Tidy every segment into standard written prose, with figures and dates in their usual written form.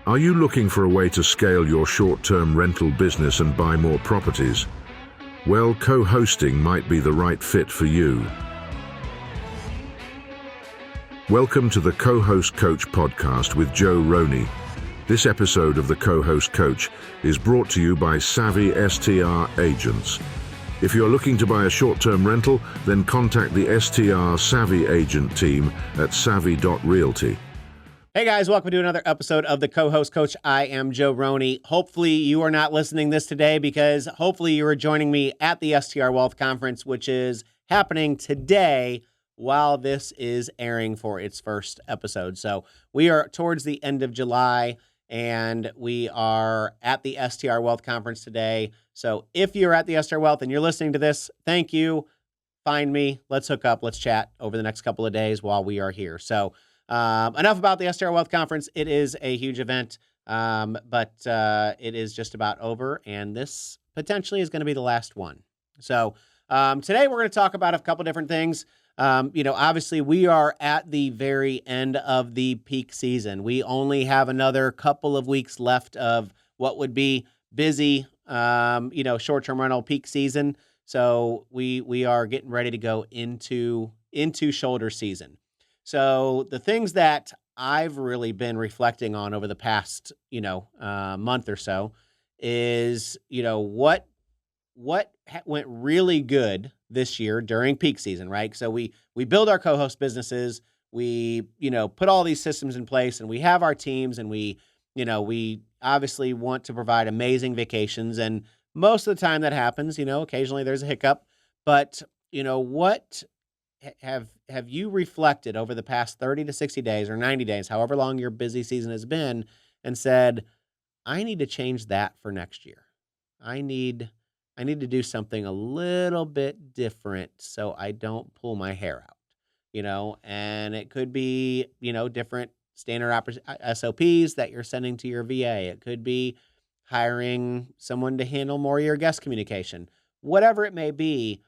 Are you looking for a way to scale your short-term rental business and buy more properties? Well, co-hosting might be the right fit for you. Welcome to the Co-Host Coach podcast with Joe Roney. This episode of the Co-Host Coach is brought to you by Savvy STR Agents. If you're looking to buy a short-term rental, then contact the STR Savvy Agent team at savvy.realty. Hey guys, welcome to another episode of the Co-Host Coach. I am Joe Roney. Hopefully you are not listening this today because hopefully you are joining me at the STR Wealth Conference, which is happening today while this is airing for its first episode. So we are towards the end of July and we are at the STR Wealth Conference today. So if you're at the STR Wealth and you're listening to this, thank you. Find me. Let's hook up. Let's chat over the next couple of days while we are here. So enough about the STR Wealth Conference. It is a huge event, but it is just about over, and this potentially is going to be the last one. So today we're going to talk about a couple different things. Obviously we are at the very end of the peak season. We only have another couple of weeks left of what would be busy, short-term rental peak season. So we are getting ready to go into shoulder season. So the things that I've really been reflecting on over the past, month or so is, what went really good this year during peak season, right? So we build our co-host businesses, we, put all these systems in place and we have our teams and we obviously want to provide amazing vacations. And most of the time that happens, occasionally there's a hiccup, but what have you reflected over the past 30 to 60 days or 90 days, however long your busy season has been, and said, I need to change that for next year. I need to do something a little bit different so I don't pull my hair out, and it could be, different standard SOPs that you're sending to your VA. It could be hiring someone to handle more of your guest communication, whatever it may be.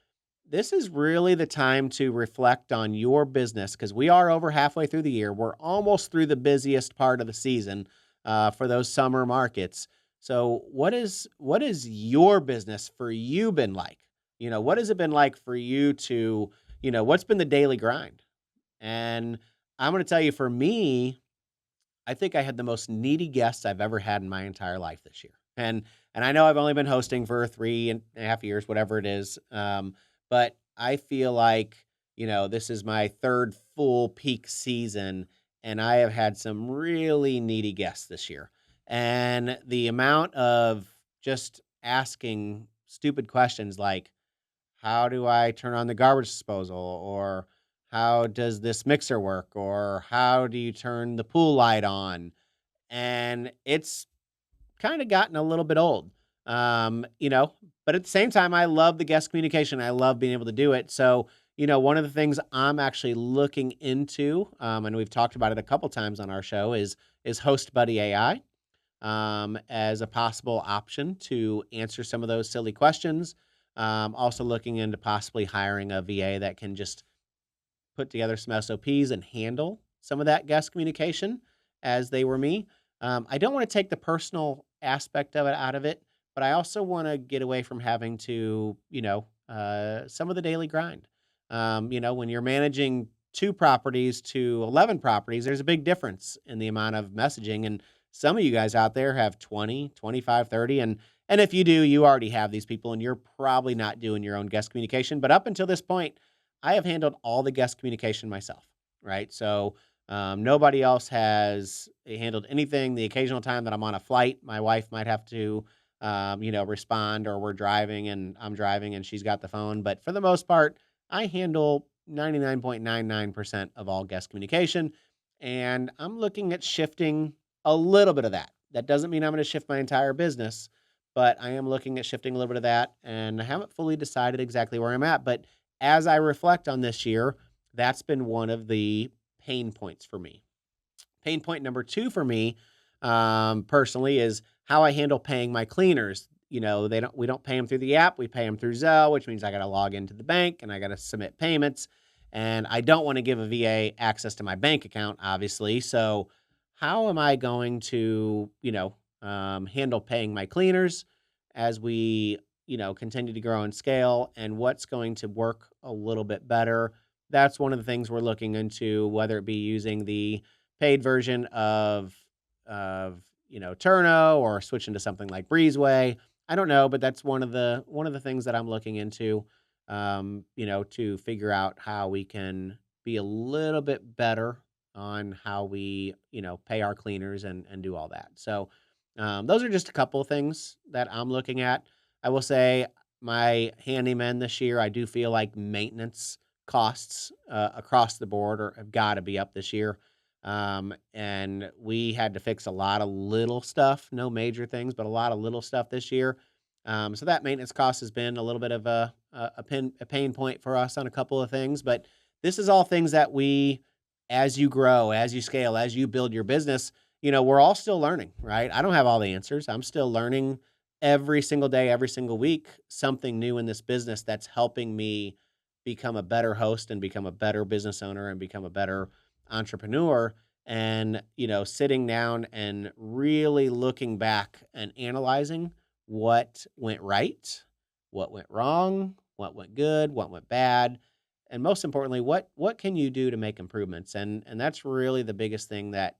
This is really the time to reflect on your business because we are over halfway through the year. We're almost through the busiest part of the season for those summer markets. So what is your business for you been like? What has it been like for you to, what's been the daily grind? And I'm going to tell you, for me, I think I had the most needy guests I've ever had in my entire life this year. And I know I've only been hosting for 3.5 years, whatever it is. But I feel like, this is my third full peak season, and I have had some really needy guests this year. And the amount of just asking stupid questions like, how do I turn on the garbage disposal? Or how does this mixer work? Or how do you turn the pool light on? And it's kind of gotten a little bit old. But at the same time, I love the guest communication. I love being able to do it. So, one of the things I'm actually looking into, and we've talked about it a couple times on our show, is Host Buddy AI, as a possible option to answer some of those silly questions. Also looking into possibly hiring a VA that can just put together some SOPs and handle some of that guest communication as they were me. I don't want to take the personal aspect of it out of it, but I also want to get away from having to, some of the daily grind. When you're managing 2 properties to 11 properties, there's a big difference in the amount of messaging. And some of you guys out there have 20, 25, 30. And if you do, you already have these people and you're probably not doing your own guest communication. But up until this point, I have handled all the guest communication myself, right? So nobody else has handled anything. The occasional time that I'm on a flight, my wife might have to, respond, or we're driving and I'm driving and she's got the phone. But for the most part, I handle 99.99% of all guest communication. And I'm looking at shifting a little bit of that. That doesn't mean I'm going to shift my entire business, but I am looking at shifting a little bit of that. And I haven't fully decided exactly where I'm at. But as I reflect on this year, that's been one of the pain points for me. Pain point number 2 for me, personally, is how I handle paying my cleaners. We don't pay them through the app. We pay them through Zelle, which means I got to log into the bank and I got to submit payments. And I don't want to give a VA access to my bank account, obviously. So how am I going to, handle paying my cleaners as we, continue to grow and scale, and what's going to work a little bit better. That's one of the things we're looking into, whether it be using the paid version of Turno or switching to something like Breezeway. I don't know, but that's one of the things that I'm looking into, to figure out how we can be a little bit better on how we, pay our cleaners and do all that. So, those are just a couple of things that I'm looking at. I will say my handyman this year, I do feel like maintenance costs across the board have got to be up this year. And we had to fix a lot of little stuff, no major things, but a lot of little stuff this year. So that maintenance cost has been a little bit of a pain point for us on a couple of things. But this is all things that as you grow, as you scale, as you build your business, we're all still learning, right? I don't have all the answers. I'm still learning every single day, every single week, something new in this business that's helping me become a better host and become a better business owner and become a better entrepreneur. And, sitting down and really looking back and analyzing what went right, what went wrong, what went good, what went bad, and most importantly, what can you do to make improvements? And that's really the biggest thing that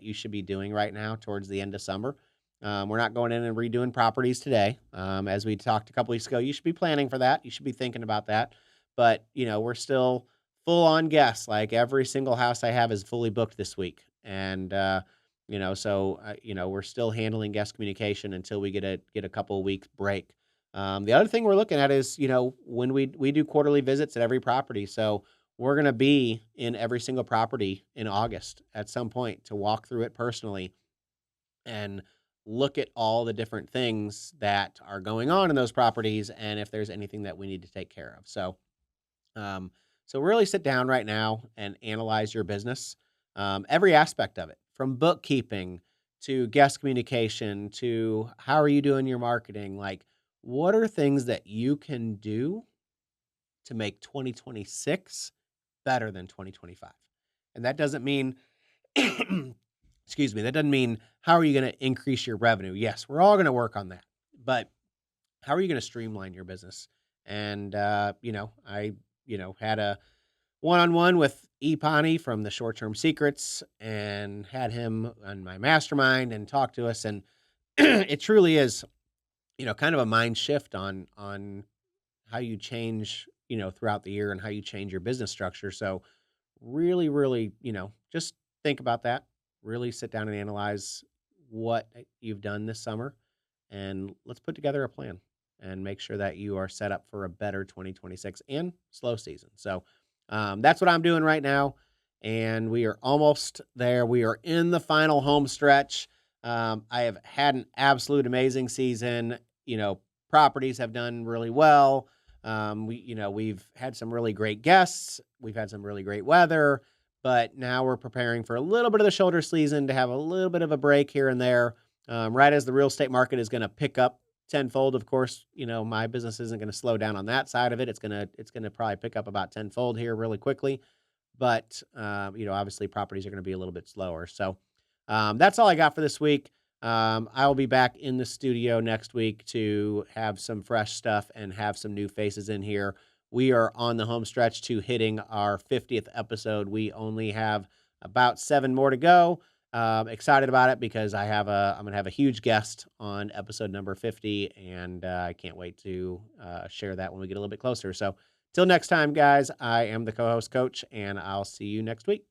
you should be doing right now towards the end of summer. We're not going in and redoing properties today. As we talked a couple weeks ago, you should be planning for that. You should be thinking about that. But we're still full on guests. Like every single house I have is fully booked this week, and we're still handling guest communication until we get a couple of weeks break. The other thing we're looking at is, when we do quarterly visits at every property. So we're going to be in every single property in August at some point to walk through it personally and look at all the different things that are going on in those properties and if there's anything that we need to take care of. Um, so really sit down right now and analyze your business, every aspect of it, from bookkeeping to guest communication to how are you doing your marketing? Like, what are things that you can do to make 2026 better than 2025? And that doesn't mean, excuse me, that doesn't mean how are you going to increase your revenue? Yes, we're all going to work on that. But how are you going to streamline your business? And, I, had a one-on-one with Epani from the Short Term Secrets and had him on my mastermind and talk to us. And it truly is, kind of a mind shift on how you change, throughout the year and how you change your business structure. So really, really, just think about that. Really sit down and analyze what you've done this summer and let's put together a plan and make sure that you are set up for a better 2026 and slow season. So that's what I'm doing right now. And we are almost there. We are in the final home stretch. I have had an absolute amazing season. Properties have done really well. We've had some really great guests. We've had some really great weather, but now we're preparing for a little bit of the shoulder season to have a little bit of a break here and there. Right as the real estate market is going to pick up tenfold. Of course, my business isn't going to slow down on that side of it. It's going to probably pick up about tenfold here really quickly. But, obviously properties are going to be a little bit slower. So that's all I got for this week. I will be back in the studio next week to have some fresh stuff and have some new faces in here. We are on the home stretch to hitting our 50th episode. We only have about 7 more to go. Excited about it because I'm going to have a huge guest on episode number 50, and I can't wait to share that when we get a little bit closer. So till next time, guys, I am the co-host coach, and I'll see you next week.